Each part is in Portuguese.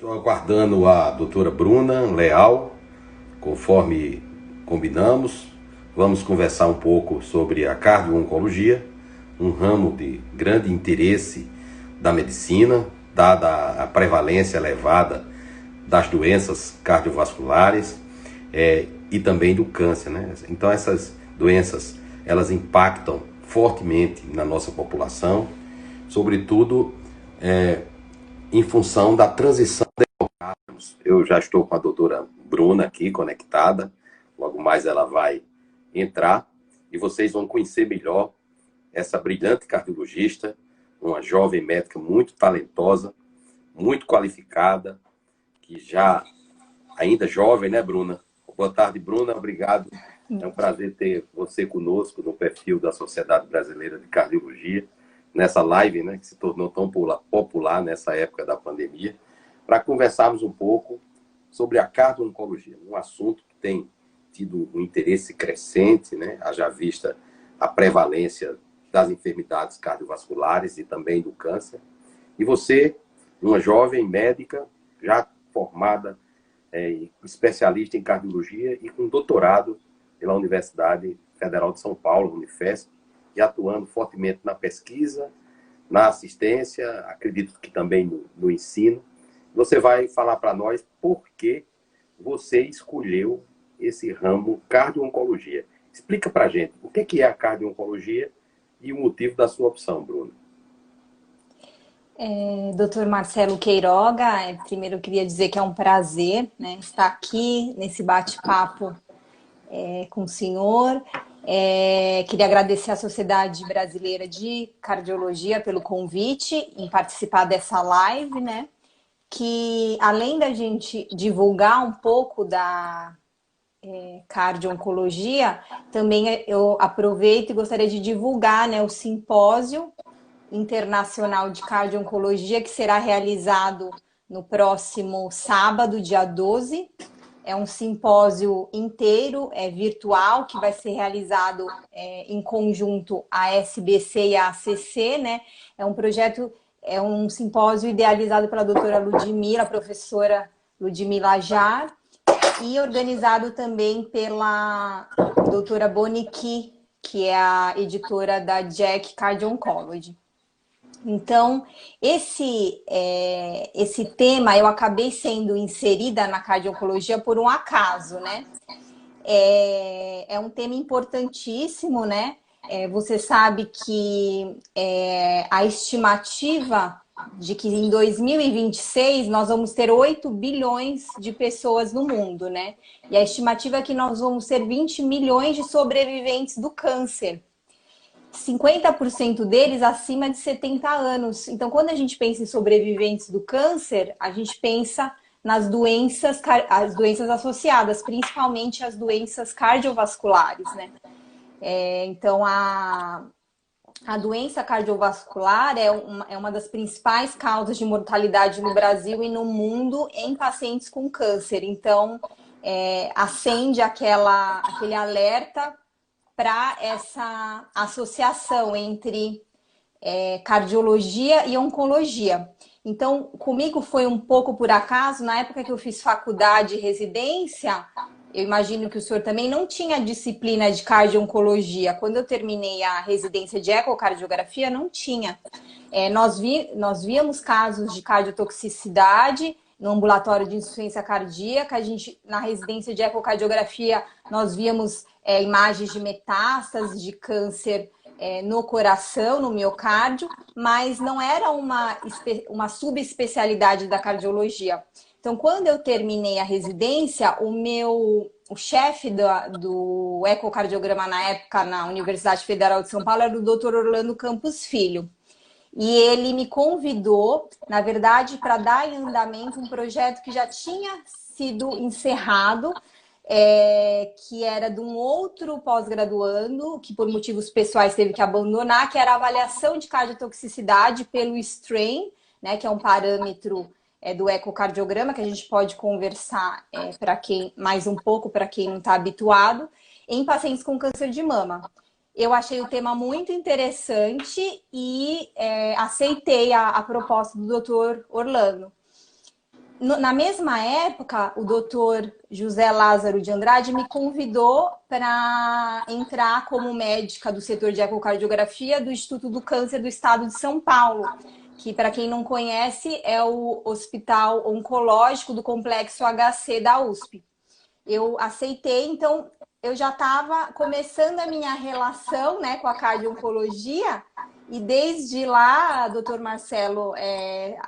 Estou aguardando a doutora Bruna Leal, conforme combinamos. Vamos conversar um pouco sobre a cardio-oncologia, um ramo de grande interesse da medicina, dada a prevalência elevada das doenças cardiovasculares e também do câncer, né? Então essas doenças, elas impactam fortemente na nossa população, sobretudo em função da transição. Eu já estou com a doutora Bruna aqui conectada, logo mais ela vai entrar e vocês vão conhecer melhor essa brilhante cardiologista, uma jovem médica muito talentosa, muito qualificada, que já, ainda jovem, né, Bruna? Boa tarde, Bruna, obrigado. É um prazer ter você conosco no perfil da Sociedade Brasileira de Cardiologia, nessa live, né, que se tornou tão popular nessa época da pandemia, para conversarmos um pouco sobre a cardio-oncologia, um assunto que tem tido um interesse crescente, né, haja vista a prevalência das enfermidades cardiovasculares e também do câncer. E você, uma jovem médica, já formada, especialista em cardiologia e com doutorado pela Universidade Federal de São Paulo, Unifesp, e atuando fortemente na pesquisa, na assistência, acredito que também no ensino. Você vai falar para nós por que você escolheu esse ramo cardio-oncologia. Explica para a gente o que é a cardio-oncologia e o motivo da sua opção, Bruno. Doutor Marcelo Queiroga, primeiro eu queria dizer que é um prazer, né, estar aqui nesse bate-papo com o senhor. Queria agradecer à Sociedade Brasileira de Cardiologia pelo convite em participar dessa live, né? Que além da gente divulgar um pouco da cardio-oncologia, também eu aproveito e gostaria de divulgar, né, o simpósio internacional de cardio-oncologia que será realizado no próximo sábado, dia 12. É um simpósio inteiro, virtual, que vai ser realizado em conjunto a SBC e a ACC, né? É um projeto, é um simpósio idealizado pela doutora Ludmila, a professora Ludmila Jar, e organizado também pela doutora Bonici, que é a editora da Jack Cardio Oncology. Então, esse tema eu acabei sendo inserida na cardio-oncologia por um acaso, né? É um tema importantíssimo, né? Você sabe que a estimativa de que em 2026 nós vamos ter 8 bilhões de pessoas no mundo, né? E a estimativa é que nós vamos ter 20 milhões de sobreviventes do câncer. 50% deles acima de 70 anos. Então, quando a gente pensa em sobreviventes do câncer, a gente pensa nas doenças, as doenças associadas, principalmente as doenças cardiovasculares, né? Então, a doença cardiovascular é uma das principais causas de mortalidade no Brasil e no mundo em pacientes com câncer. Então, acende aquele alerta para essa associação entre cardiologia e oncologia. Então, comigo foi um pouco por acaso, na época que eu fiz faculdade e residência, eu imagino que o senhor também não tinha disciplina de cardio-oncologia. Quando eu terminei a residência de ecocardiografia, não tinha. Nós víamos casos de cardiotoxicidade no ambulatório de insuficiência cardíaca. Na residência de ecocardiografia, nós víamos imagens de metástases de câncer no coração, no miocárdio, mas não era uma subespecialidade da cardiologia. Então, quando eu terminei a residência, o chefe do ecocardiograma na época, na Universidade Federal de São Paulo, era o Dr. Orlando Campos Filho. E ele me convidou, na verdade, para dar em andamento um projeto que já tinha sido encerrado, que era de um outro pós-graduando, que por motivos pessoais teve que abandonar, que era a avaliação de cardiotoxicidade pelo strain, né, que é um parâmetro do ecocardiograma, que a gente pode conversar mais um pouco para quem não está habituado, em pacientes com câncer de mama. Eu achei o tema muito interessante e aceitei a proposta do Dr. Orlando. Na mesma época, o doutor José Lázaro de Andrade me convidou para entrar como médica do setor de ecocardiografia do Instituto do Câncer do Estado de São Paulo, que, para quem não conhece, é o hospital oncológico do complexo HC da USP. Eu aceitei, então eu já estava começando a minha relação, né, com a cardio-oncologia, e desde lá, doutor Marcelo,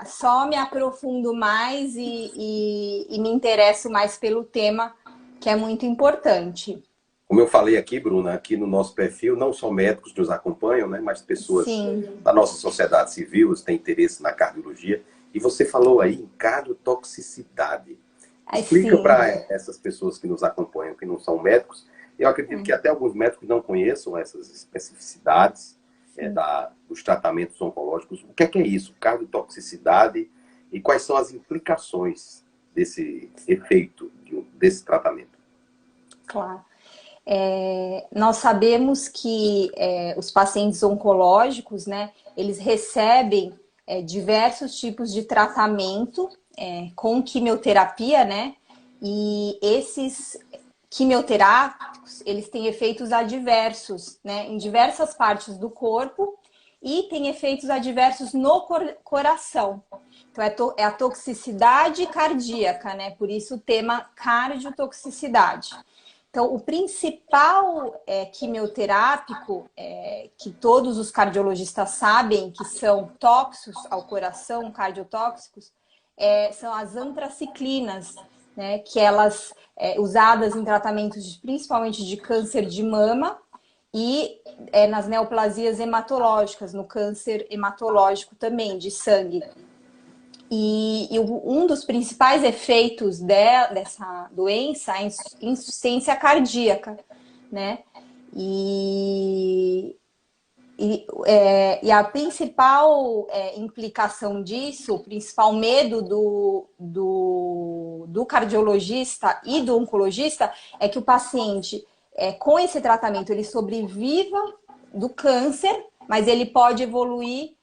só me aprofundo mais e me interesso mais pelo tema, que é muito importante. Como eu falei aqui, Bruna, aqui no nosso perfil, não só médicos nos acompanham, né, mas pessoas Sim. da nossa sociedade civil têm interesse na cardiologia. E você falou aí em cardiotoxicidade. Explica para essas pessoas que nos acompanham, que não são médicos. Eu acredito que até alguns médicos não conheçam essas especificidades dos tratamentos oncológicos. O que é isso? Cardiotoxicidade e quais são as implicações desse efeito, desse tratamento? Claro. Nós sabemos que os pacientes oncológicos, né, eles recebem diversos tipos de tratamento com quimioterapia, né? E esses quimioterápicos, eles têm efeitos adversos, né, em diversas partes do corpo e têm efeitos adversos no coração. Então, é a toxicidade cardíaca, né? Por isso o tema cardiotoxicidade. Então, o principal quimioterápico que todos os cardiologistas sabem que são tóxicos ao coração, cardiotóxicos, são as antraciclinas, né, que elas usadas em tratamentos principalmente de câncer de mama e nas neoplasias hematológicas, no câncer hematológico também, de sangue. E um dos principais efeitos dessa doença é a insuficiência cardíaca, né? E a principal implicação disso, o principal medo do cardiologista e do oncologista é que o paciente, com esse tratamento, ele sobreviva do câncer, mas ele pode evoluir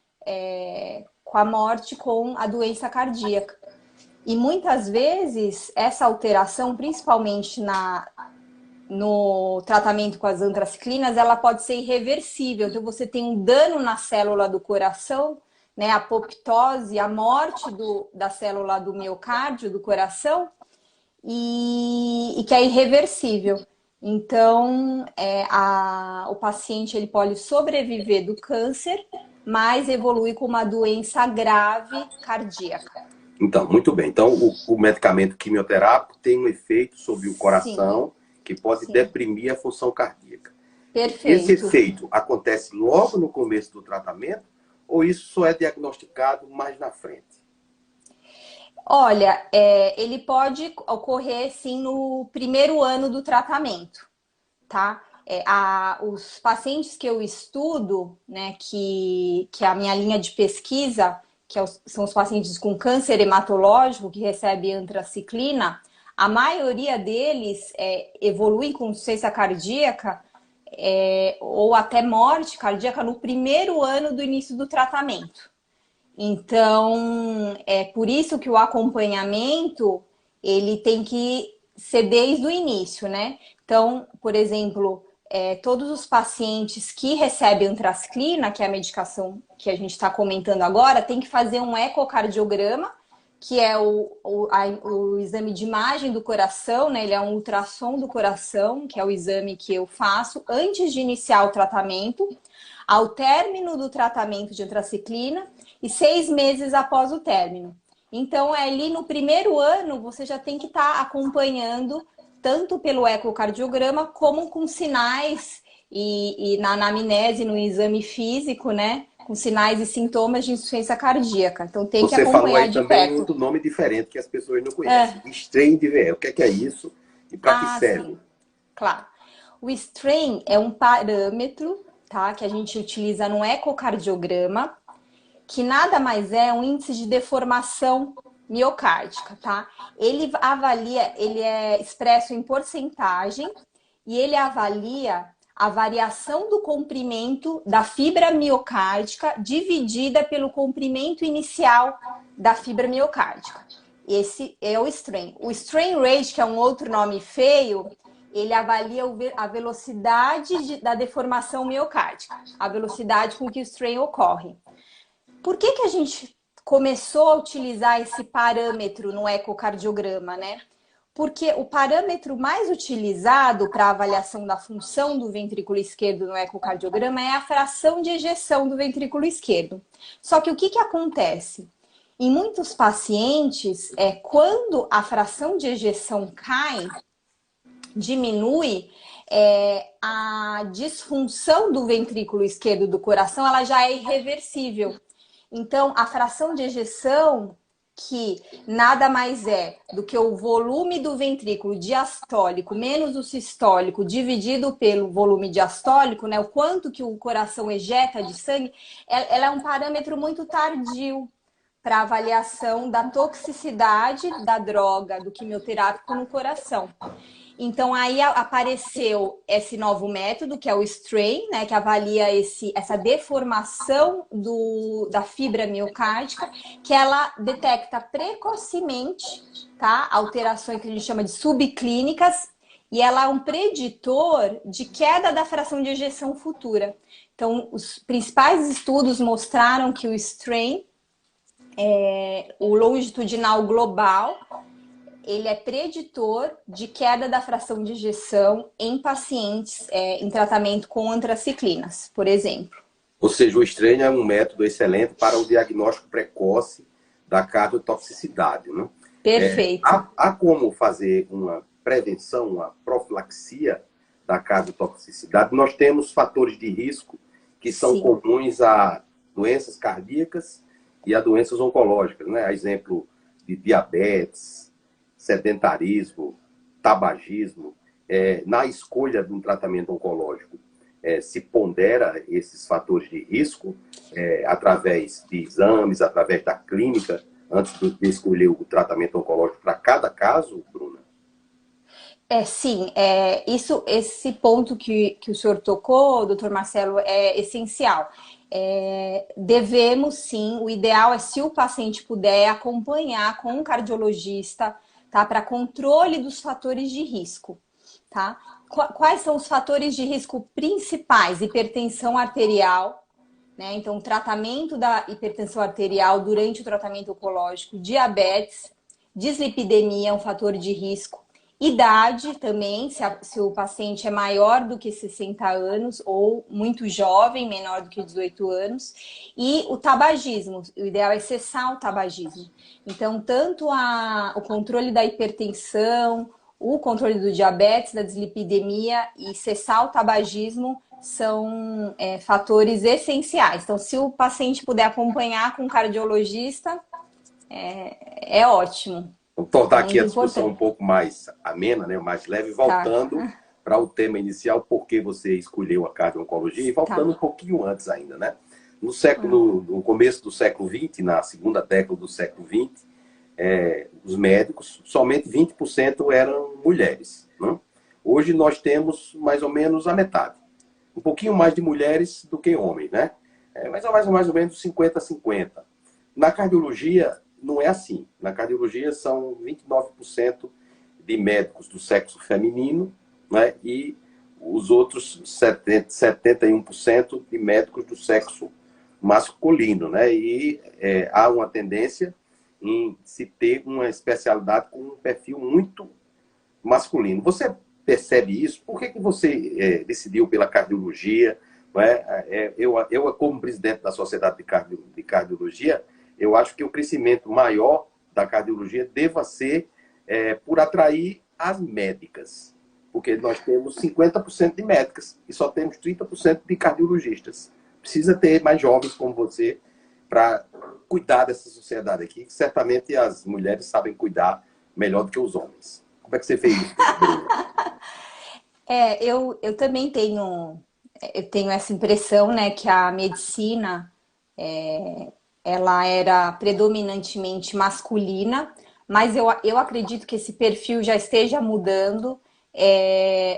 com a morte, com a doença cardíaca. E muitas vezes essa alteração, principalmente no tratamento com as antraciclinas, ela pode ser irreversível. Então você tem um dano na célula do coração, né, a apoptose, a morte da célula do miocárdio, do coração, e que é irreversível. Então, o paciente ele pode sobreviver do câncer, mas evoluir com uma doença grave cardíaca. Então, muito bem. Então, o medicamento quimioterápico tem um efeito sobre o coração que pode deprimir a função cardíaca. Perfeito. Esse efeito acontece logo no começo do tratamento ou isso só é diagnosticado mais na frente? Olha, ele pode ocorrer, sim, no primeiro ano do tratamento, tá? Os pacientes que eu estudo, né, que é a minha linha de pesquisa, são os pacientes com câncer hematológico que recebem antraciclina, a maioria deles evolui com insuficiência cardíaca ou até morte cardíaca no primeiro ano do início do tratamento. Então, é por isso que o acompanhamento ele tem que ser desde o início, né? Então, por exemplo, todos os pacientes que recebem antraciclina, que é a medicação que a gente está comentando agora, tem que fazer um ecocardiograma, que é o exame de imagem do coração, né? Ele é um ultrassom do coração, que é o exame que eu faço antes de iniciar o tratamento, ao término do tratamento de antraciclina e 6 meses após o término. Então, ali no primeiro ano, você já tem que estar acompanhando tanto pelo ecocardiograma como com sinais e na anamnese, no exame físico, né? Com sinais e sintomas de insuficiência cardíaca. Então tem que acompanhar de perto. Você falou aí também outro nome diferente que as pessoas não conhecem. Strain de VE. O que é isso e para que serve? Sim. Claro. O strain é um parâmetro, tá, que a gente utiliza no ecocardiograma, que nada mais é um índice de deformação miocárdica, tá? Ele avalia, ele é expresso em porcentagem e ele avalia a variação do comprimento da fibra miocárdica dividida pelo comprimento inicial da fibra miocárdica. Esse é o strain. O strain rate, que é um outro nome feio, ele avalia a velocidade da deformação miocárdica, a velocidade com que o strain ocorre. Por que a gente começou a utilizar esse parâmetro no ecocardiograma, né? Porque o parâmetro mais utilizado para avaliação da função do ventrículo esquerdo no ecocardiograma é a fração de ejeção do ventrículo esquerdo. Só que o que acontece? Em muitos pacientes, quando a fração de ejeção cai, diminui, a disfunção do ventrículo esquerdo do coração ela já é irreversível. Então, a fração de ejeção, que nada mais é do que o volume do ventrículo diastólico menos o sistólico dividido pelo volume diastólico, né, o quanto que o coração ejeta de sangue, ela é um parâmetro muito tardio para avaliação da toxicidade da droga, do quimioterápico no coração. Então, aí apareceu esse novo método, que é o strain, né, que avalia essa deformação da fibra miocárdica, que ela detecta precocemente, tá, alterações que a gente chama de subclínicas, e ela é um preditor de queda da fração de ejeção futura. Então, os principais estudos mostraram que o strain, o longitudinal global, ele é preditor de queda da fração de ejeção em pacientes em tratamento com antraciclinas, por exemplo. Ou seja, o strain é um método excelente para o diagnóstico precoce da cardiotoxicidade, né? Perfeito. Há como fazer uma prevenção, uma profilaxia da cardiotoxicidade? Nós temos fatores de risco que são Sim. comuns a doenças cardíacas e a doenças oncológicas, né? A exemplo de diabetes, sedentarismo, tabagismo. Na escolha de um tratamento oncológico, se pondera esses fatores de risco através de exames, através da clínica, antes de escolher o tratamento oncológico para cada caso, Bruna? Sim, esse ponto que o senhor tocou, doutor Marcelo, é essencial. Devemos sim, o ideal é se o paciente puder acompanhar com um cardiologista, tá, para controle dos fatores de risco, tá? Quais são os fatores de risco principais? Hipertensão arterial, né? Então, o tratamento da hipertensão arterial durante o tratamento oncológico, diabetes, dislipidemia é um fator de risco. Idade também, se o paciente é maior do que 60 anos ou muito jovem, menor do que 18 anos. E o tabagismo, o ideal é cessar o tabagismo. Então, tanto o controle da hipertensão, o controle do diabetes, da dislipidemia e cessar o tabagismo são fatores essenciais. Então, se o paciente puder acompanhar com um cardiologista, é ótimo. Vou tornar aqui Muito a discussão importante. um pouco mais amena, né, mais leve, Tá. voltando para o tema inicial, por que você escolheu a cardio-oncologia, e voltando Tá. um pouquinho antes ainda, né? No começo do século XX, na segunda década do século XX, os médicos, somente 20% eram mulheres, né? Hoje nós temos mais ou menos a metade. Um pouquinho mais de mulheres do que homens, né? Mas é mais ou menos 50-50. Na cardiologia, não é assim. Na cardiologia, são 29% de médicos do sexo feminino, né? E os outros 71% de médicos do sexo masculino, né? E há uma tendência em se ter uma especialidade com um perfil muito masculino. Você percebe isso? Por que você decidiu pela cardiologia? Não é? Eu, como presidente da Sociedade de Cardiologia, eu acho que o crescimento maior da cardiologia deva ser por atrair as médicas. Porque nós temos 50% de médicas e só temos 30% de cardiologistas. Precisa ter mais jovens como você para cuidar dessa sociedade aqui, que certamente as mulheres sabem cuidar melhor do que os homens. Como é que você fez isso? Eu também tenho essa impressão, né, que a medicina ela era predominantemente masculina, mas eu acredito que esse perfil já esteja mudando.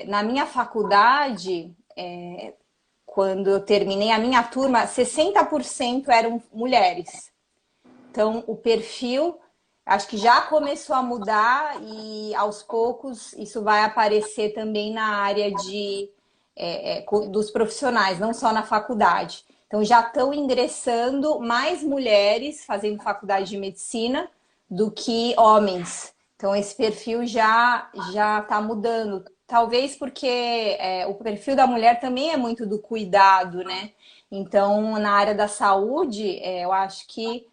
Na minha faculdade, quando eu terminei a minha turma, 60% eram mulheres. Então, o perfil acho que já começou a mudar e aos poucos isso vai aparecer também na área dos profissionais, não só na faculdade. Então já estão ingressando mais mulheres fazendo faculdade de medicina do que homens. Então esse perfil já está mudando. Talvez porque o perfil da mulher também é muito do cuidado, né? Então, na área da saúde, eu acho que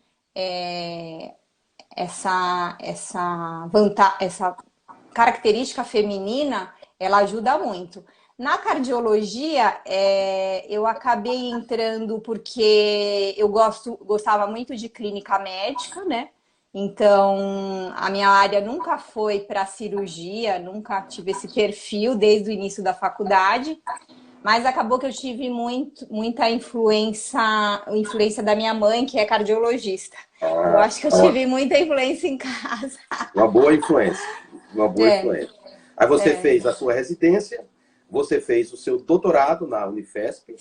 essa característica feminina, ela ajuda muito. Na cardiologia, eu acabei entrando porque eu gostava muito de clínica médica, né? Então, a minha área nunca foi para cirurgia, nunca tive esse perfil desde o início da faculdade. Mas acabou que eu tive muita influência da minha mãe, que é cardiologista. Eu Ah, acho que eu tive ótimo. muita influência em casa. Uma boa influência. Uma boa É, influência. Aí você é, fez a sua residência, você fez o seu doutorado na Unifesp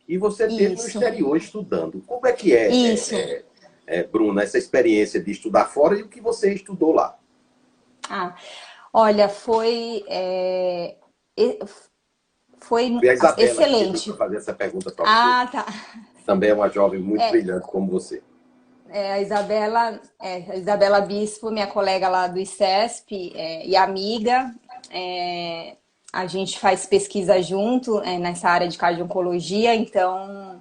e você esteve no isso, exterior estudando. Como é que é, isso. Bruna, essa experiência de estudar fora e o que você estudou lá? Ah, olha, foi Foi a Isabela que pediu para excelente. fazer essa pergunta para você. Ah, tá. Também é uma jovem muito brilhante como você. A Isabela Bispo, minha colega lá do ICESP, e amiga. A gente faz pesquisa junto, nessa área de cardio-oncologia, então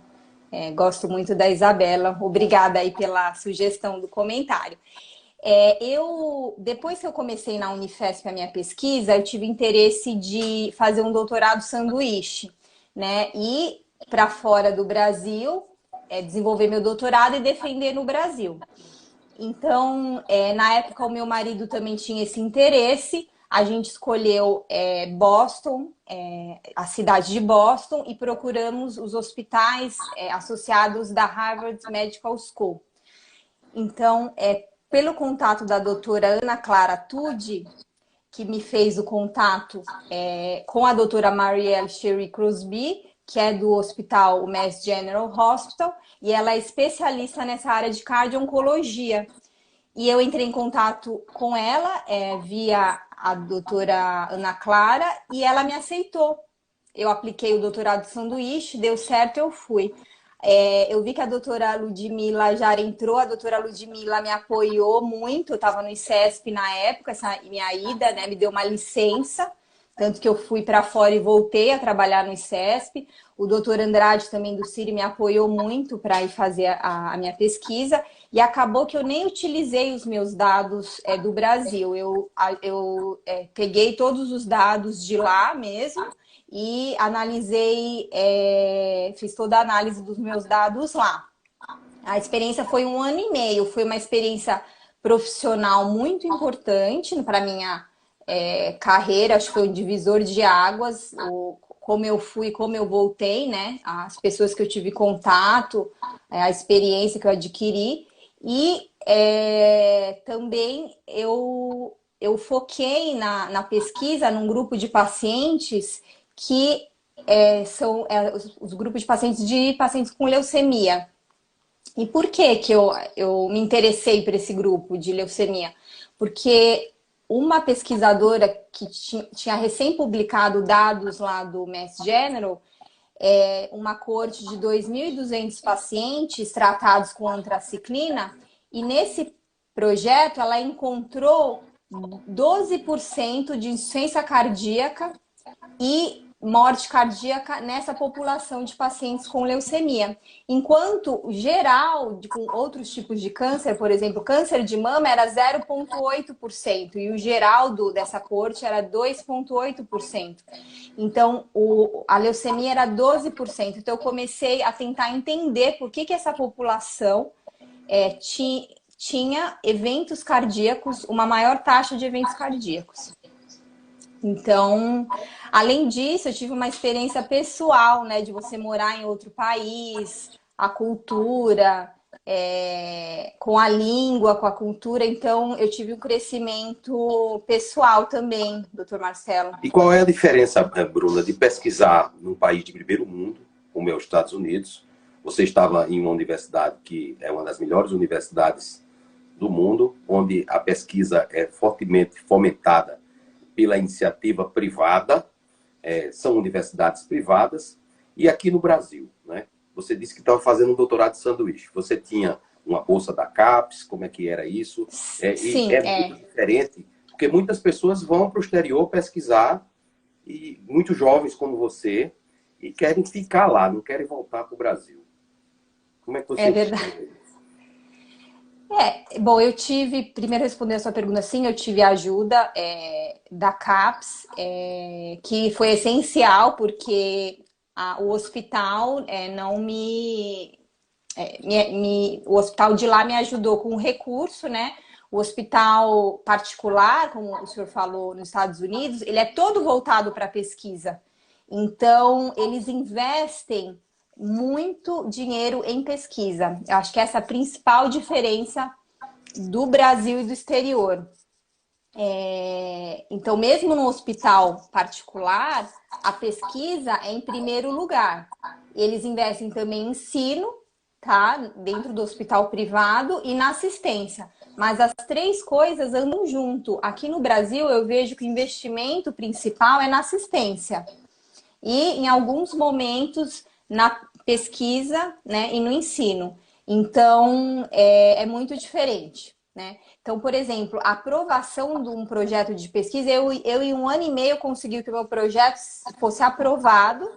gosto muito da Isabela. Obrigada aí pela sugestão do comentário. Depois que eu comecei na Unifesp a minha pesquisa, eu tive interesse de fazer um doutorado sanduíche, né? E para fora do Brasil, desenvolver meu doutorado e defender no Brasil. Então, na época, o meu marido também tinha esse interesse. A gente escolheu Boston, a cidade de Boston, e procuramos os hospitais associados da Harvard Medical School. Então, pelo contato da doutora Ana Clara Tucci, que me fez o contato com a doutora Marielle Sherry Crosby, que é do hospital Mass General Hospital, e ela é especialista nessa área de cardio-oncologia. E eu entrei em contato com ela via a doutora Ana Clara e ela me aceitou. Eu apliquei o doutorado de sanduíche, deu certo, eu fui. Eu vi que a doutora Ludmila já entrou, a doutora Ludmila me apoiou muito, eu estava no ICESP na época, essa minha ida, né, me deu uma licença, tanto que eu fui para fora e voltei a trabalhar no ICESP. O doutor Andrade, também do CIRI, me apoiou muito para ir fazer a minha pesquisa. E acabou que eu nem utilizei os meus dados do Brasil. Eu peguei todos os dados de lá mesmo e analisei, fiz toda a análise dos meus dados lá. A experiência foi 1 ano e meio, foi uma experiência profissional muito importante para minha carreira, acho que foi um divisor de águas, como eu fui, como eu voltei, né? As pessoas que eu tive contato, a experiência que eu adquiri. E também eu foquei na pesquisa num grupo de pacientes que são os grupos de pacientes com leucemia. E por que eu me interessei por esse grupo de leucemia? Porque uma pesquisadora que tinha recém publicado dados lá do Mass General, uma coorte de 2.200 pacientes tratados com antraciclina, e nesse projeto ela encontrou 12% de insuficiência cardíaca e morte cardíaca nessa população de pacientes com leucemia. Enquanto o geral, com outros tipos de câncer, por exemplo, câncer de mama era 0,8% e o geral dessa corte era 2,8%. Então, a leucemia era 12%. Então, eu comecei a tentar entender por que essa população tinha eventos cardíacos, uma maior taxa de eventos cardíacos. Então, além disso, eu tive uma experiência pessoal, né, de você morar em outro país, a cultura, com a língua, com a cultura. Então, eu tive um crescimento pessoal também, doutor Marcelo. E qual é a diferença, Bruna, de pesquisar num país de primeiro mundo, como é os Estados Unidos? Você estava em uma universidade que é uma das melhores universidades do mundo, onde a pesquisa é fortemente fomentada pela iniciativa privada, são universidades privadas, e aqui no Brasil, né? Você disse que estava fazendo um doutorado de sanduíche. Você tinha uma bolsa da CAPES, como é que era isso? E Sim, é muito diferente, porque muitas pessoas vão para o exterior pesquisar, e muitos jovens como você, e querem ficar lá, não querem voltar para o Brasil. Como é que é você verdade. enxerga isso? Bom, primeiro respondendo a sua pergunta, sim, eu tive a ajuda da CAPES, que foi essencial, porque o hospital não o hospital de lá me ajudou com o recurso, né? O hospital particular, como o senhor falou, nos Estados Unidos, ele é todo voltado para pesquisa. Então, eles investem muito dinheiro em pesquisa. Eu acho que essa é a principal diferença do Brasil e do exterior. Então, mesmo no hospital particular, a pesquisa é em primeiro lugar. Eles investem também em ensino, tá? Dentro do hospital privado e na assistência. Mas as três coisas andam junto. Aqui no Brasil, eu vejo que o investimento principal é na assistência. E, em alguns momentos, na pesquisa, né, e no ensino. Então, é muito diferente, né? Então, por exemplo, a aprovação de um projeto de pesquisa, eu em 1 ano e meio consegui que o meu projeto fosse aprovado,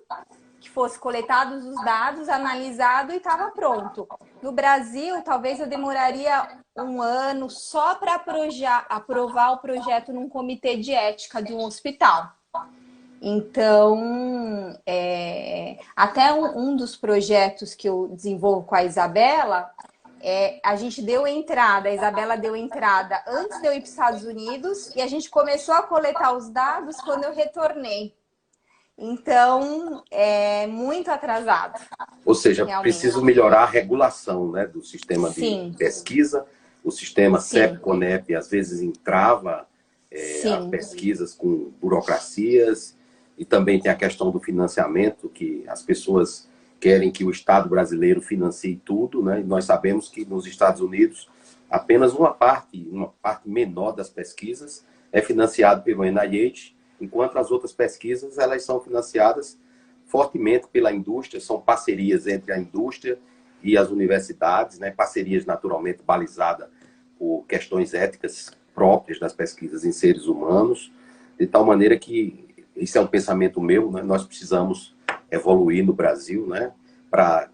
que fosse coletados os dados, analisado e estava pronto. No Brasil, talvez eu demoraria 1 ano só para aprovar o projeto num comitê de ética de um hospital. Então, até um dos projetos que eu desenvolvo com a Isabela, a gente deu entrada, a Isabela deu entrada antes de eu ir para os Estados Unidos e a gente começou a coletar os dados quando eu retornei. Então, é muito atrasado, Ou seja, realmente. preciso melhorar a regulação, né, do sistema de Sim, pesquisa. O sistema sim, CEP-CONEP às vezes entrava as sim, pesquisas com burocracias, e também tem a questão do financiamento, que as pessoas querem que o Estado brasileiro financie tudo, né? E nós sabemos que nos Estados Unidos apenas uma parte menor das pesquisas é financiada pelo NIH, enquanto as outras pesquisas elas são financiadas fortemente pela indústria, são parcerias entre a indústria e as universidades, né? Parcerias naturalmente balizadas por questões éticas próprias das pesquisas em seres humanos, de tal maneira que isso é um pensamento meu, né? Nós precisamos evoluir no Brasil, né? Para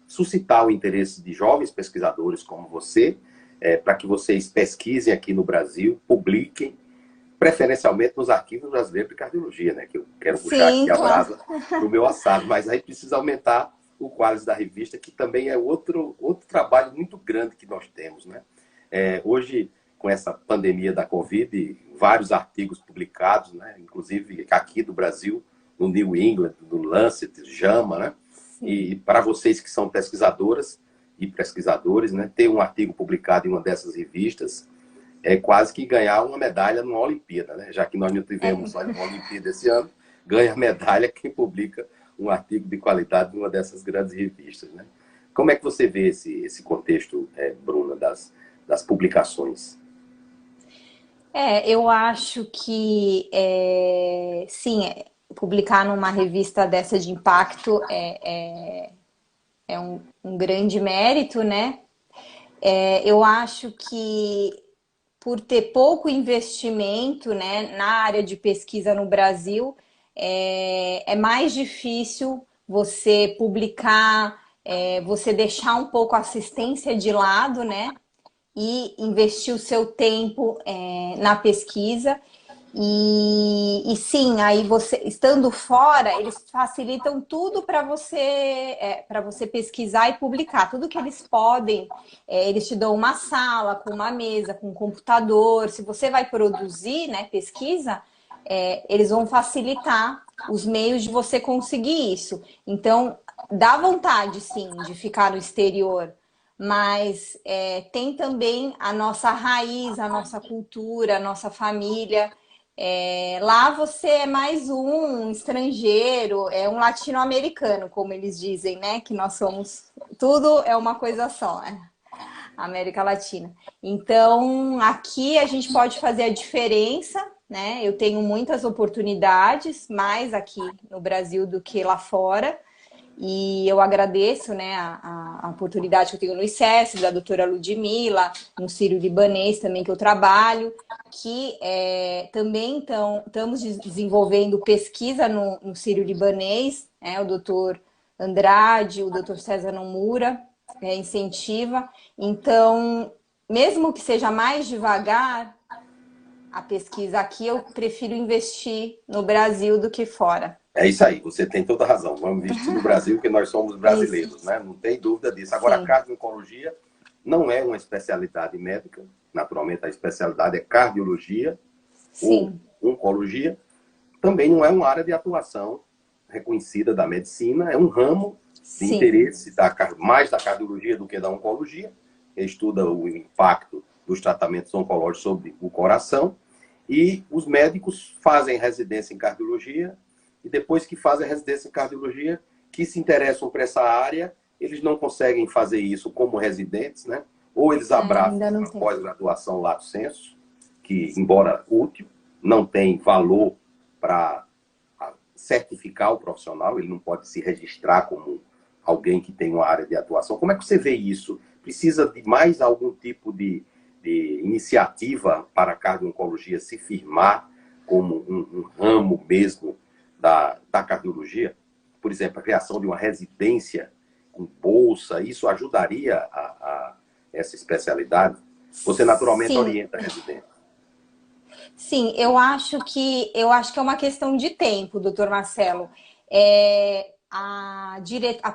suscitar o interesse de jovens pesquisadores como você, para que vocês pesquisem aqui no Brasil, publiquem, preferencialmente nos arquivos brasileiros de cardiologia, né? Que eu quero puxar aqui sim, a claro. brasa para o meu assado, mas aí precisa aumentar o quadro da revista, que também é outro trabalho muito grande que nós temos, né? Hoje, com essa pandemia da Covid, vários artigos publicados, né? Inclusive aqui do Brasil, no New England, no Lancet, JAMA, né? E para vocês que são pesquisadoras e pesquisadores, né? Ter um artigo publicado em uma dessas revistas é quase que ganhar uma medalha numa Olimpíada, né? Já que nós não tivemos uma Olimpíada esse ano, ganha medalha quem publica um artigo de qualidade numa dessas grandes revistas, né? Como é que você vê esse contexto, Bruna, das publicações? Eu acho que, sim, publicar numa revista dessa de impacto é um grande mérito, né? Eu acho que por ter pouco investimento, né, na área de pesquisa no Brasil, é mais difícil você publicar, você deixar um pouco a assistência de lado, né? E investir o seu tempo na pesquisa. E sim, aí você estando fora, eles facilitam tudo para você pesquisar e publicar. Tudo que eles podem, eles te dão uma sala com uma mesa, com um computador. Se você vai produzir, né, pesquisa, eles vão facilitar os meios de você conseguir isso. Então, dá vontade, sim, de ficar no exterior, mas tem também a nossa raiz, a nossa cultura, a nossa família. Lá você é mais um estrangeiro, é um latino-americano, como eles dizem, né? Que nós somos, tudo é uma coisa só, né? América Latina. Então, aqui a gente pode fazer a diferença, né? Eu tenho muitas oportunidades, mais aqui no Brasil do que lá fora. E eu agradeço, né, a oportunidade que eu tenho no ICES, da doutora Ludmila, no Sírio-Libanês também que eu trabalho, que também estamos desenvolvendo pesquisa no Sírio-Libanês, o doutor Andrade, o doutor César Nomura, incentiva. Então, mesmo que seja mais devagar a pesquisa aqui, eu prefiro investir no Brasil do que fora. É isso aí, você tem toda a razão. Vamos investir no Brasil, porque nós somos brasileiros, Isso. né? Não tem dúvida disso. Agora, a Sim. cardio-oncologia não é uma especialidade médica. Naturalmente, a especialidade é cardiologia ou Sim. oncologia. Também não é uma área de atuação reconhecida da medicina, é um ramo de Sim. interesse mais da cardiologia do que da oncologia. Que estuda o impacto dos tratamentos oncológicos sobre o coração. E os médicos fazem residência em cardiologia e depois que fazem a residência em cardiologia, que se interessam por essa área, eles não conseguem fazer isso como residentes, né? Ou eles Ainda abraçam não a tem. pós-graduação lato sensu, que, embora útil, não tem valor para certificar o profissional, ele não pode se registrar como alguém que tem uma área de atuação. Como é que você vê isso? Precisa de mais algum tipo de iniciativa para a cardio-oncologia se firmar como um ramo mesmo da cardiologia? Por exemplo, a criação de uma residência com bolsa, isso ajudaria a essa especialidade? Você naturalmente Sim, orienta a residente. sim, eu acho que é uma questão de tempo, doutor Marcelo. A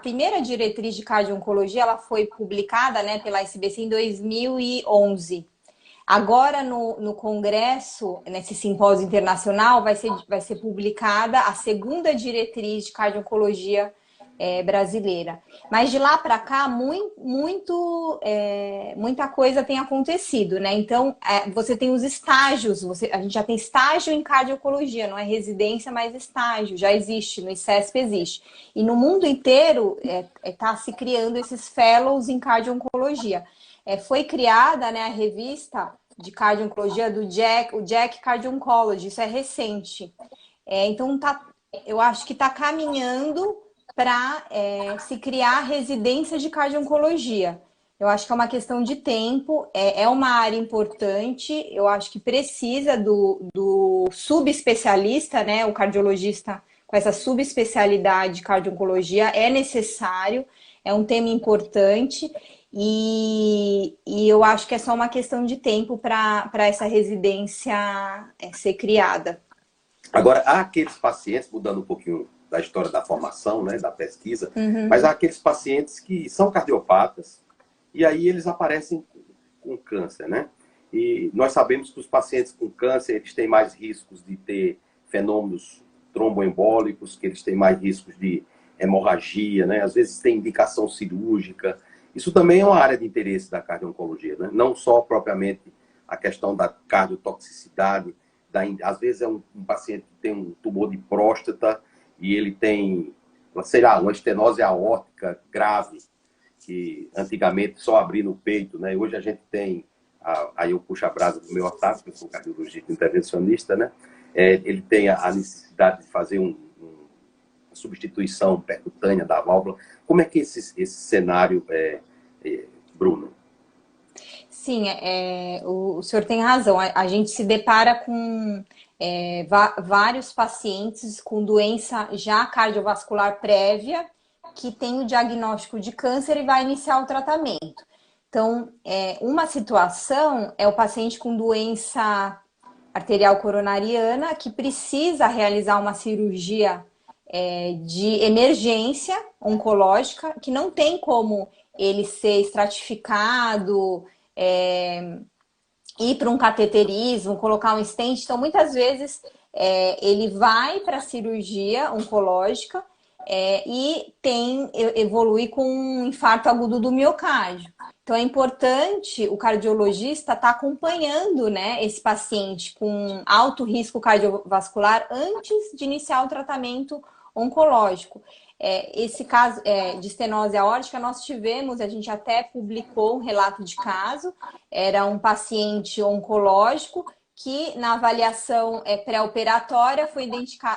primeira diretriz de cardio-oncologia ela foi publicada, né, pela SBC em 2011. Agora, no Congresso, nesse simpósio internacional, vai ser publicada a segunda diretriz de cardio-oncologia brasileira. Mas de lá para cá, muita coisa tem acontecido, né? Então, você tem os estágios, a gente já tem estágio em cardiologia, não é residência, mas estágio, já existe, no ICESP existe. E no mundo inteiro está se criando esses fellows em cardio-oncologia. Foi criada, né, a revista de cardio-oncologia do o Jack Cardio Oncology, isso é recente. Então, eu acho que está caminhando para se criar residência de cardio-oncologia. Eu acho que é uma questão de tempo, é uma área importante, eu acho que precisa do subespecialista, né? O cardiologista com essa subespecialidade de cardio-oncologia é necessário, é um tema importante e eu acho que é só uma questão de tempo para essa residência ser criada. Agora, há aqueles pacientes, mudando um pouquinho da história da formação, né, da pesquisa, Uhum. mas há aqueles pacientes que são cardiopatas e aí eles aparecem com câncer, né? E nós sabemos que os pacientes com câncer, eles têm mais riscos de ter fenômenos tromboembólicos, que eles têm mais riscos de hemorragia, né? Às vezes tem indicação cirúrgica. Isso também é uma área de interesse da cardio-oncologia, né? Não só propriamente a questão da cardiotoxicidade, às vezes é um paciente que tem um tumor de próstata e ele tem, sei lá, uma estenose aórtica grave, que antigamente só abria no peito, né? Hoje a gente tem, aí eu puxo a brasa do meu Otávio, que eu sou cardiologista intervencionista, né? Ele tem a necessidade de fazer uma substituição percutânea da válvula. Como é que esse cenário Bruno? Sim, o senhor tem razão. A gente se depara com vários pacientes com doença já cardiovascular prévia que tem o diagnóstico de câncer e vai iniciar o tratamento. Então, uma situação é o paciente com doença arterial coronariana que precisa realizar uma cirurgia de emergência oncológica, que não tem como ele ser estratificado, ir para um cateterismo, colocar um stent. Então, muitas vezes, ele vai para a cirurgia oncológica e evolui com um infarto agudo do miocárdio. Então, é importante o cardiologista estar acompanhando, né, esse paciente com alto risco cardiovascular antes de iniciar o tratamento oncológico. esse caso de estenose aórtica, nós tivemos, a gente até publicou um relato de caso, era um paciente oncológico que na avaliação pré-operatória foi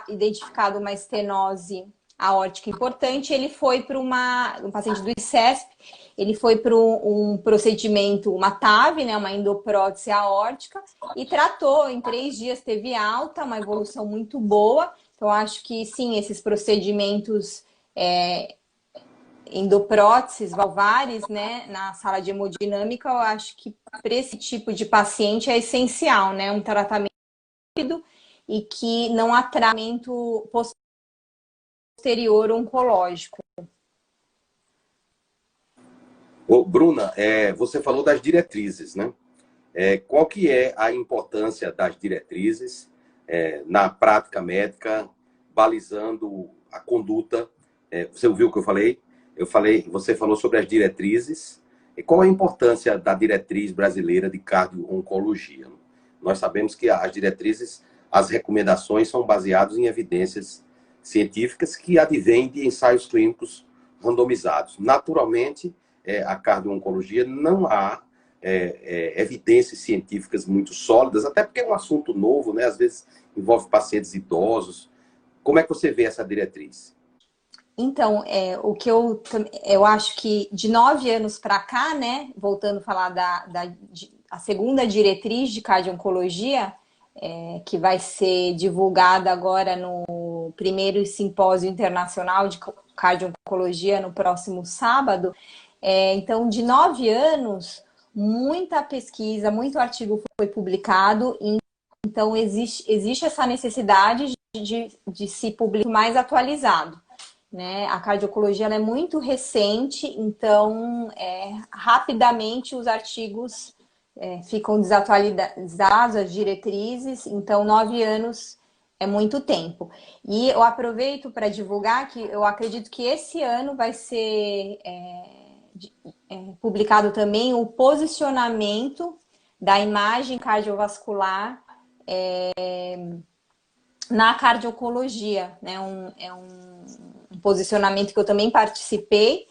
identificado uma estenose aórtica importante, ele foi para um paciente do ICESP, ele foi para um procedimento, uma TAV, né, uma endoprótese aórtica, e tratou, em 3 dias teve alta, uma evolução muito boa. Então, acho que sim, esses procedimentos endopróteses valvares, né, na sala de hemodinâmica, eu acho que para esse tipo de paciente é essencial, né, um tratamento rápido e que não há tratamento posterior oncológico. Ô, Bruna, você falou das diretrizes, né? Qual que é a importância das diretrizes na prática médica, balizando a conduta? Você ouviu o que eu falei? Você falou sobre as diretrizes. E qual a importância da diretriz brasileira de cardio-oncologia? Nós sabemos que as diretrizes, as recomendações são baseadas em evidências científicas que advêm de ensaios clínicos randomizados. Naturalmente, a cardio-oncologia não há evidências científicas muito sólidas, até porque é um assunto novo, né? Às vezes envolve pacientes idosos. Como é que você vê essa diretriz? Então, o que eu acho que de 9 anos para cá, né, voltando a falar a segunda diretriz de cardio-oncologia, que vai ser divulgada agora no primeiro simpósio internacional de cardio-oncologia no próximo sábado. Então, de 9 anos, muita pesquisa, muito artigo foi publicado, então existe essa necessidade de se publicar mais atualizado. Né? A cardiologia ela é muito recente, então rapidamente os artigos ficam desatualizados, as diretrizes, então 9 anos é muito tempo. E eu aproveito para divulgar que eu acredito que esse ano vai ser publicado também o posicionamento da imagem cardiovascular na cardiologia, né? Um posicionamento que eu também participei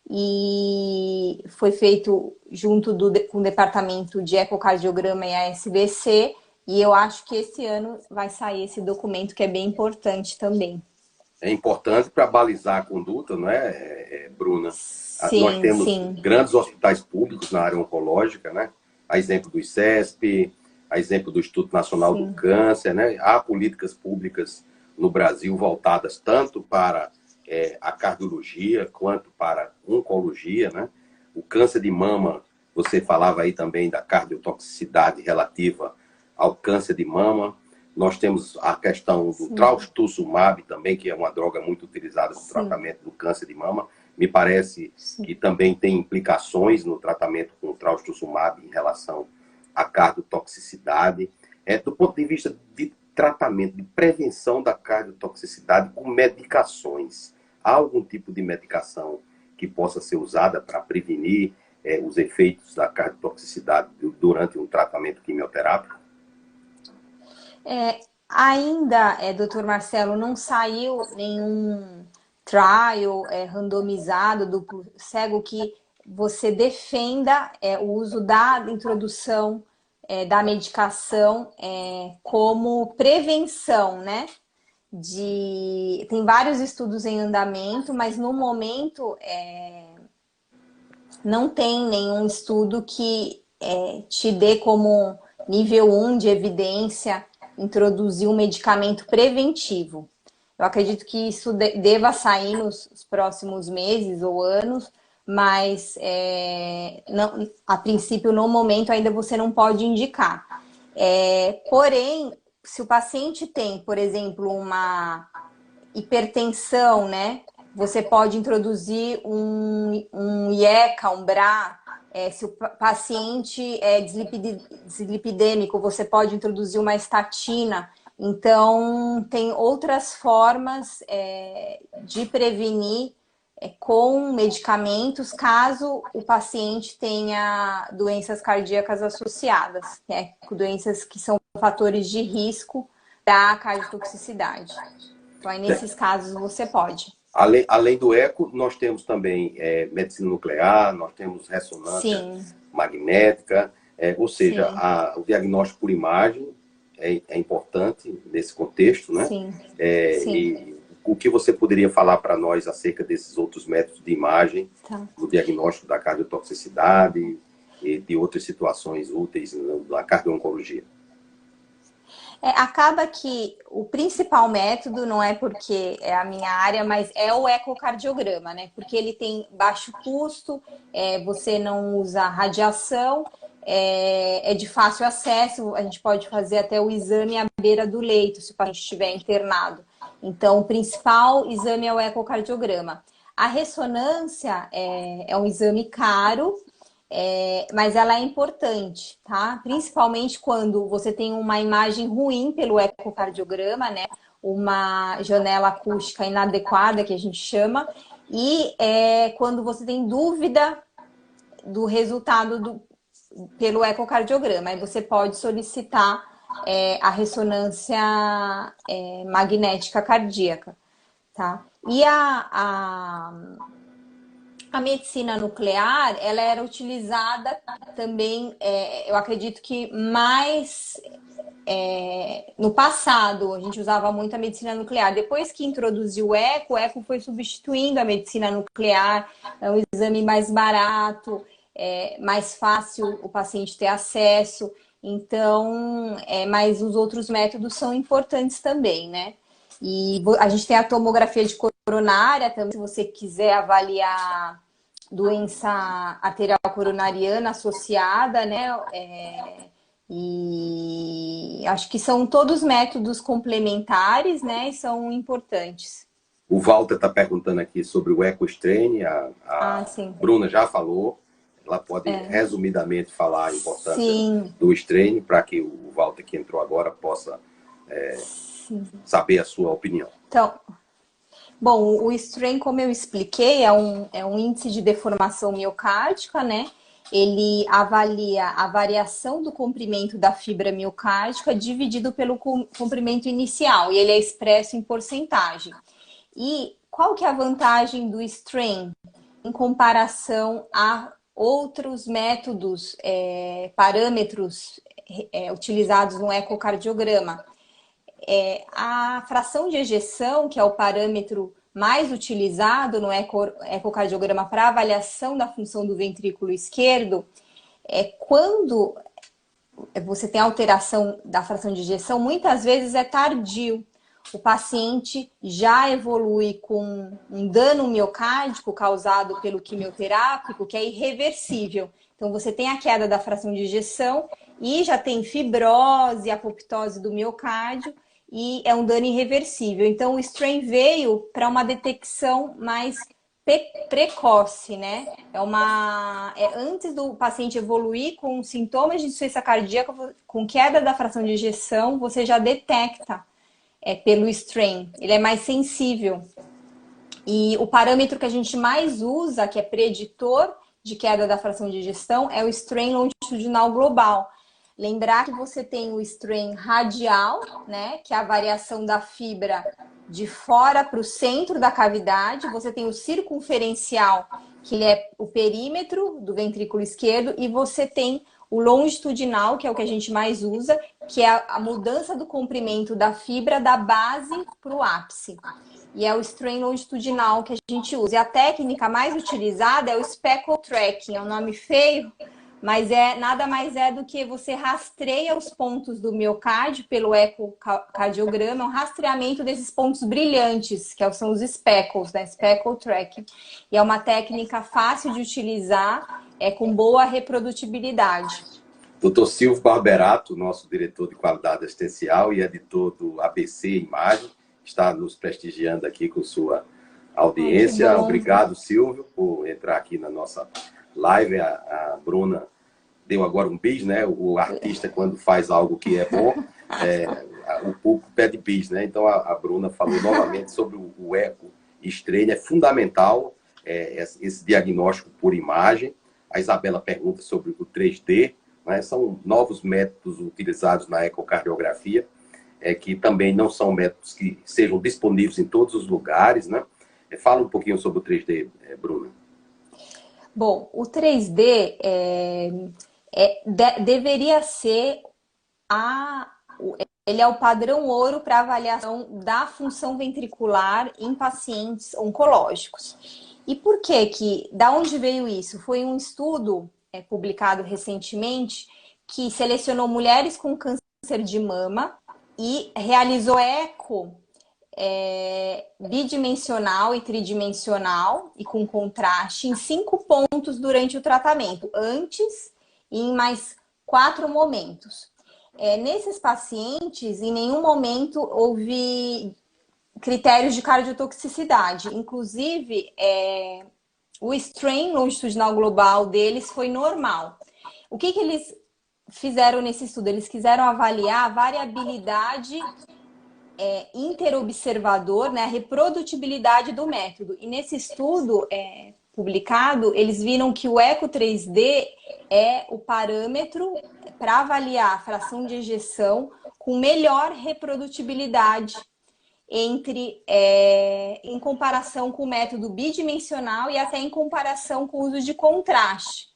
e foi feito junto com o departamento de ecocardiograma e a SBC, e eu acho que esse ano vai sair esse documento que é bem importante também. É importante para balizar a conduta, não é, Bruna? Nós Sim, temos sim. grandes hospitais públicos na área oncológica, né? A exemplo do ICESP, a exemplo do Instituto Nacional do Câncer, né? Há políticas públicas no Brasil voltadas tanto para a cardiologia quanto para a oncologia, né? O câncer de mama, você falava aí também da cardiotoxicidade relativa ao câncer de mama. Nós temos a questão do trastuzumab também, que é uma droga muito utilizada no tratamento do câncer de mama. Me parece que também tem implicações no tratamento com o trastuzumab em relação à cardiotoxicidade. Do ponto de vista de tratamento, de prevenção da cardiotoxicidade com medicações. Há algum tipo de medicação que possa ser usada para prevenir os efeitos da cardiotoxicidade durante um tratamento quimioterápico? Ainda, doutor Marcelo, não saiu nenhum trial randomizado, duplo cego, que você defenda o uso da introdução da medicação como prevenção, né? Tem vários estudos em andamento, mas no momento não tem nenhum estudo que te dê como nível 1 de evidência introduzir um medicamento preventivo. Eu acredito que isso deva sair nos próximos meses ou anos, mas não, a princípio, no momento, ainda você não pode indicar. Porém, se o paciente tem, por exemplo, uma hipertensão, né? Você pode introduzir um IECA, um BRA. Se o paciente é dislipidêmico, você pode introduzir uma estatina. Então, tem outras formas de prevenir com medicamentos, caso o paciente tenha doenças cardíacas associadas, né? Doenças que são fatores de risco da cardiotoxicidade. Então, aí, nesses casos, você pode. Além do eco, nós temos também medicina nuclear, nós temos ressonância Sim, magnética, ou seja, sim, o diagnóstico por imagem é importante nesse contexto, né? sim, sim. E o que você poderia falar para nós acerca desses outros métodos de imagem, Tá. no diagnóstico da cardiotoxicidade e de outras situações úteis na cardio-oncologia? Acaba que o principal método não é porque é a minha área, mas é o ecocardiograma, né? Porque ele tem baixo custo, você não usa radiação, é de fácil acesso, a gente pode fazer até o exame à beira do leito, se o paciente estiver internado. Então, o principal exame é o ecocardiograma. A ressonância é um exame caro, mas ela é importante, tá? Principalmente quando você tem uma imagem ruim pelo ecocardiograma, né? Uma janela acústica inadequada, que a gente chama, e quando você tem dúvida do resultado pelo ecocardiograma. Aí você pode solicitar a ressonância magnética cardíaca, tá? E a medicina nuclear, ela era utilizada também, eu acredito que mais no passado, a gente usava muito a medicina nuclear. Depois que introduziu o eco foi substituindo a medicina nuclear, é um exame mais barato, mais fácil o paciente ter acesso. Então, mas os outros métodos são importantes também, né? E a gente tem a tomografia de coronária também, se você quiser avaliar doença arterial coronariana associada, né? E acho que são todos métodos complementares, né? E são importantes. O Walter está perguntando aqui sobre o EcoStrain, Ah, a sim. Bruna já falou, ela pode resumidamente falar a importância Sim. do strain para que o Walter que entrou agora possa saber a sua opinião. Então, bom, o strain, como eu expliquei, é um índice de deformação miocárdica, né? Ele avalia a variação do comprimento da fibra miocárdica dividido pelo comprimento inicial, e ele é expresso em porcentagem. E qual que é a vantagem do strain em comparação a outros métodos, parâmetros utilizados no ecocardiograma? A fração de ejeção, que é o parâmetro mais utilizado no ecocardiograma para avaliação da função do ventrículo esquerdo, quando você tem alteração da fração de ejeção, muitas vezes é tardio. O paciente já evolui com um dano miocárdico causado pelo quimioterápico, que é irreversível. Então, você tem a queda da fração de ejeção e já tem fibrose, apoptose do miocárdio, e é um dano irreversível. Então, o strain veio para uma detecção mais precoce, né? Antes do paciente evoluir com sintomas de insuficiência cardíaca, com queda da fração de ejeção, você já detecta pelo strain. Ele é mais sensível. E o parâmetro que a gente mais usa, que é preditor de queda da fração de ejeção, é o strain longitudinal global. Lembrar que você tem o strain radial, né, que é a variação da fibra de fora para o centro da cavidade. Você tem o circunferencial, que é o perímetro do ventrículo esquerdo, e você tem o longitudinal, que é o que a gente mais usa, que é a mudança do comprimento da fibra da base para o ápice. E é o strain longitudinal que a gente usa. E a técnica mais utilizada é o speckle tracking. É um nome feio, mas nada mais do que você rastreia os pontos do miocárdio pelo ecocardiograma, um rastreamento desses pontos brilhantes, que são os speckles, né? Speckle tracking. E é uma técnica fácil de utilizar, com boa reprodutibilidade. Dr. Silvio Barberato, nosso diretor de qualidade assistencial e editor do ABC Imagem, está nos prestigiando aqui com sua audiência. Obrigado, Silvio, por entrar aqui na nossa live. A Bruna deu agora um bis, né? O artista, quando faz algo que é bom, o público pede bis, né? Então, a Bruna falou novamente sobre o eco strain. É fundamental esse diagnóstico por imagem. A Isabela pergunta sobre o 3D, né? São novos métodos utilizados na ecocardiografia, que também não são métodos que sejam disponíveis em todos os lugares, né? Fala um pouquinho sobre o 3D, Bruna. Bom, o 3D deveria ser ele é o padrão ouro para avaliação da função ventricular em pacientes oncológicos. E por que da onde veio isso? Foi um estudo publicado recentemente que selecionou mulheres com câncer de mama e realizou eco bidimensional e tridimensional e com contraste em 5 pontos durante o tratamento, antes e em mais 4 momentos. Nesses pacientes, em nenhum momento houve critérios de cardiotoxicidade. Inclusive, o strain longitudinal global deles foi normal. O que eles fizeram nesse estudo? Eles quiseram avaliar a variabilidade interobservador, né, a reprodutibilidade do método. E nesse estudo publicado, eles viram que o eco 3D é o parâmetro para avaliar a fração de ejeção com melhor reprodutibilidade em comparação com o método bidimensional e até em comparação com o uso de contraste.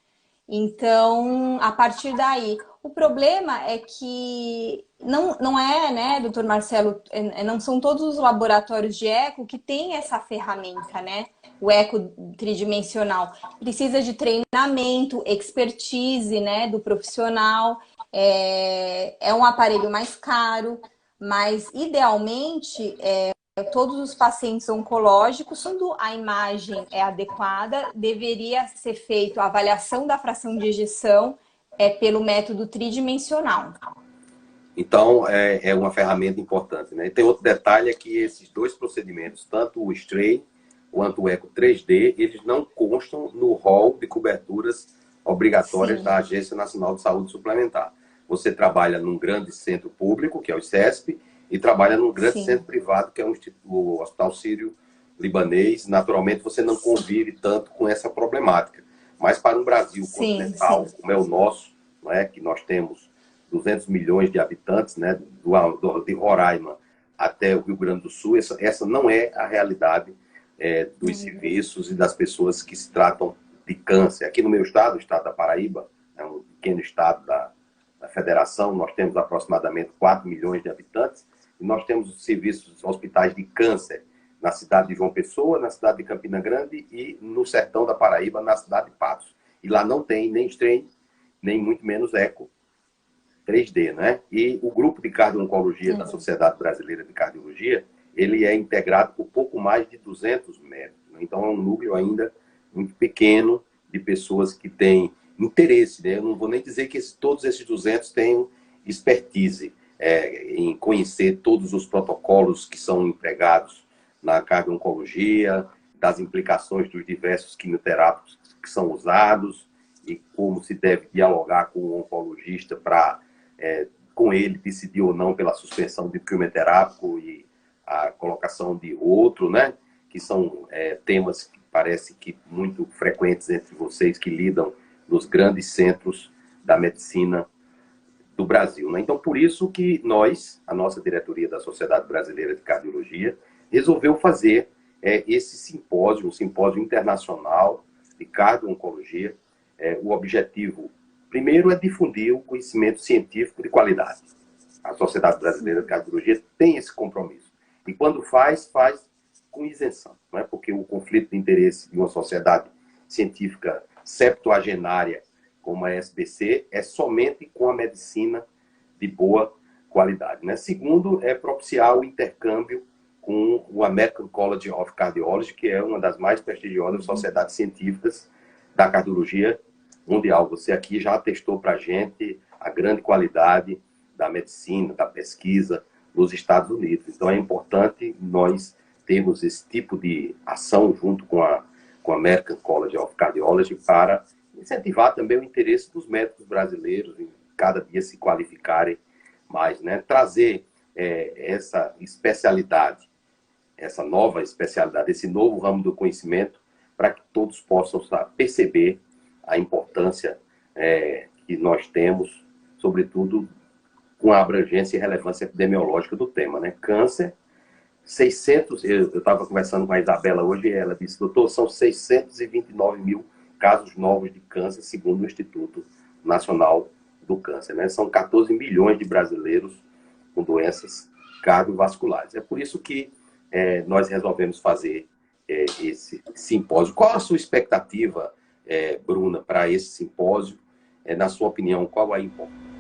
Então, a partir daí, o problema é que não é, né, doutor Marcelo, não são todos os laboratórios de eco que têm essa ferramenta, né? O eco tridimensional. Precisa de treinamento, expertise, né, do profissional. É um aparelho mais caro, mas idealmente todos os pacientes oncológicos, quando a imagem é adequada, deveria ser feita a avaliação da fração de ejeção pelo método tridimensional. Então, é uma ferramenta importante, né? E tem outro detalhe, é que esses dois procedimentos, tanto o strain quanto o eco 3D, eles não constam no rol de coberturas obrigatórias Sim. da Agência Nacional de Saúde Suplementar. Você trabalha num grande centro público, que é o ICESP, e trabalha num grande Sim. centro privado, que é o Hospital Sírio-Libanês. Naturalmente, você não convive tanto com essa problemática. Mas para um Brasil continental, como é o nosso, não é? Que nós temos 200 milhões de habitantes, né? De Roraima até o Rio Grande do Sul, essa não é a realidade dos serviços e das pessoas que se tratam de câncer. Aqui no meu estado, o estado da Paraíba, é um pequeno estado da federação, nós temos aproximadamente 4 milhões de habitantes, e nós temos serviços, hospitais de câncer na cidade de João Pessoa, na cidade de Campina Grande e no sertão da Paraíba, na cidade de Patos. E lá não tem nem strain, nem muito menos eco 3D, né? E o grupo de cardio-oncologia da Sociedade Brasileira de Cardiologia, ele é integrado por pouco mais de 200 médicos. Né? Então é um núcleo ainda muito pequeno de pessoas que têm interesse, né? Eu não vou nem dizer que todos esses 200 tenham expertise em conhecer todos os protocolos que são empregados na cardio-oncologia, das implicações dos diversos quimioterápicos que são usados e como se deve dialogar com o oncologista para, com ele, decidir ou não pela suspensão de quimioterápico e a colocação de outro, né? Que são temas que parece que muito frequentes entre vocês que lidam nos grandes centros da medicina do Brasil. Né? Então, por isso que nós, a nossa diretoria da Sociedade Brasileira de Cardiologia, resolveu fazer esse simpósio, um simpósio internacional de cardio-oncologia. O objetivo, primeiro, é difundir o conhecimento científico de qualidade. A Sociedade Brasileira de Cardiologia tem esse compromisso. E quando faz com isenção. Não é? Porque o conflito de interesse de uma sociedade científica septuagenária como a SBC é somente com a medicina de boa qualidade. Né? Segundo, é propiciar o intercâmbio com o American College of Cardiology, que é uma das mais prestigiosas sociedades científicas da cardiologia mundial. Você aqui já atestou para a gente a grande qualidade da medicina, da pesquisa nos Estados Unidos. Então é importante nós termos esse tipo de ação junto com a American College of Cardiology para incentivar também o interesse dos médicos brasileiros em cada dia se qualificarem mais, né? Trazer essa especialidade, essa nova especialidade, esse novo ramo do conhecimento para que todos possam perceber a importância que nós temos, sobretudo com a abrangência e relevância epidemiológica do tema, né? Câncer 600, eu estava conversando com a Isabela hoje e ela disse, doutor, são 629 mil casos novos de câncer, segundo o Instituto Nacional do Câncer, né? São 14 milhões de brasileiros com doenças cardiovasculares. É por isso que nós resolvemos fazer esse simpósio. Qual a sua expectativa, Bruna, para esse simpósio? Na sua opinião, qual a importância?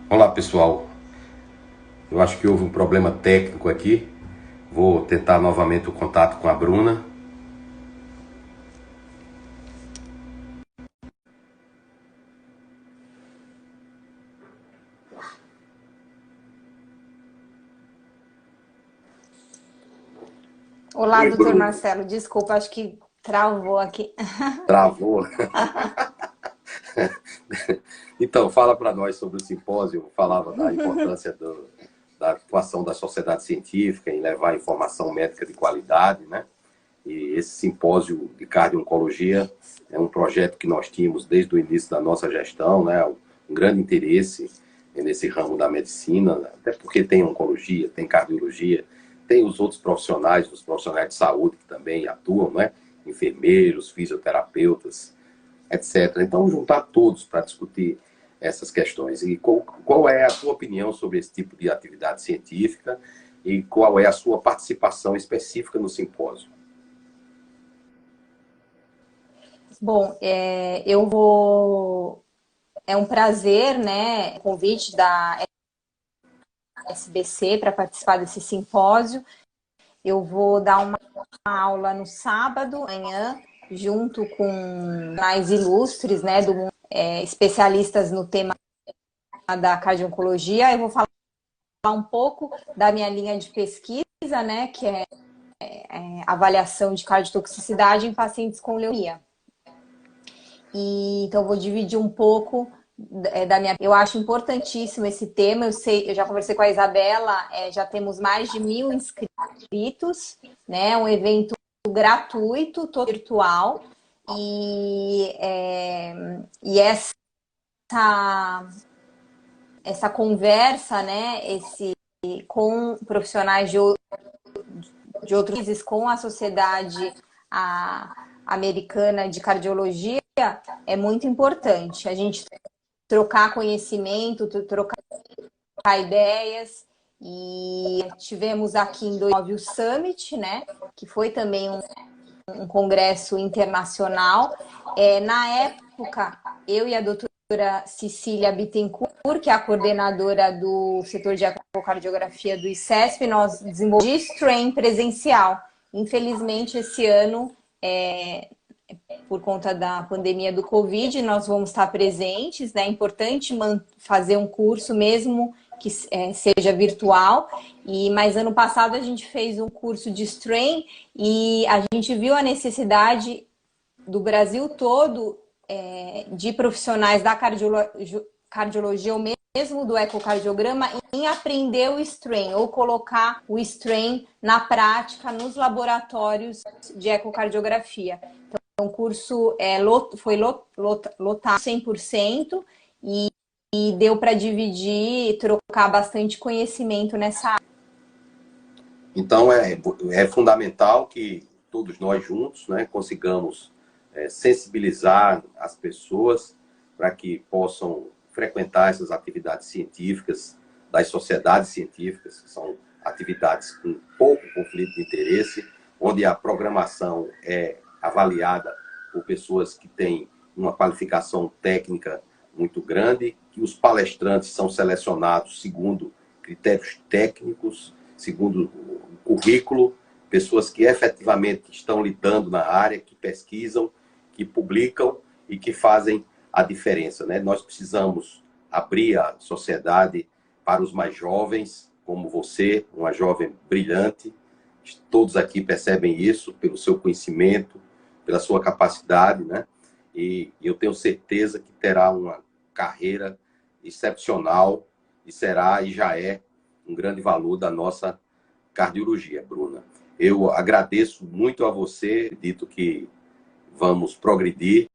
Olá, pessoal. Eu acho que houve um problema técnico aqui. Vou tentar novamente o contato com a Bruna. Olá, Oi, doutor Bruna. Marcelo. Desculpa, acho que travou aqui. Travou. Então, fala para nós sobre o simpósio. Eu falava da importância da atuação da sociedade científica em levar informação médica de qualidade, né? E esse simpósio de cardio-oncologia é um projeto que nós tínhamos desde o início da nossa gestão, né? Um grande interesse nesse ramo da medicina, até porque tem oncologia, tem cardiologia, tem os outros profissionais, os profissionais de saúde que também atuam, né? Enfermeiros, fisioterapeutas, etc. Então, juntar todos para discutir essas questões. E qual é a sua opinião sobre esse tipo de atividade científica e qual é a sua participação específica no simpósio? Bom, eu vou. É um prazer, né? O convite da SBC para participar desse simpósio. Eu vou dar uma aula no sábado, amanhã, junto com mais ilustres, né? Do mundo, especialistas no tema da cardio-oncologia. Eu vou falar um pouco da minha linha de pesquisa, né? Que é avaliação de cardiotoxicidade em pacientes com leucemia. E então vou dividir um pouco da minha. Eu acho importantíssimo esse tema. Eu já conversei com a Isabela, já temos mais de 1.000 inscritos, né? Um evento gratuito, todo virtual. E essa conversa, né? Com profissionais de outros países, com a sociedade americana de cardiologia, é muito importante. A gente trocar conhecimento, trocar ideias. E tivemos aqui em 2009 o Summit, né? Que foi também um congresso internacional. Na época, eu e a doutora Cecília Bittencourt, que é a coordenadora do setor de ecocardiografia do ICESP, nós desenvolvemos Strain presencial. Infelizmente, esse ano, por conta da pandemia do Covid, nós vamos estar presentes, né? É importante fazer um curso mesmo que seja virtual. Mas ano passado a gente fez um curso de Strain e a gente viu a necessidade do Brasil todo de profissionais da cardiologia ou mesmo do ecocardiograma em aprender o Strain ou colocar o Strain na prática nos laboratórios de ecocardiografia. Então, o curso foi lotado 100% e deu para dividir, trocar bastante conhecimento nessa área. Então, é fundamental que todos nós juntos, né, consigamos sensibilizar as pessoas para que possam frequentar essas atividades científicas das sociedades científicas, que são atividades com pouco conflito de interesse, onde a programação é avaliada por pessoas que têm uma qualificação técnica muito grande, que os palestrantes são selecionados segundo critérios técnicos, segundo o currículo, pessoas que efetivamente estão lidando na área, que pesquisam, que publicam e que fazem a diferença, né? Nós precisamos abrir a sociedade para os mais jovens, como você, uma jovem brilhante. Todos aqui percebem isso pelo seu conhecimento, pela sua capacidade, né? E eu tenho certeza que terá uma carreira excepcional e será e já é um grande valor da nossa cardiologia, Bruna. Eu agradeço muito a você, dito que vamos progredir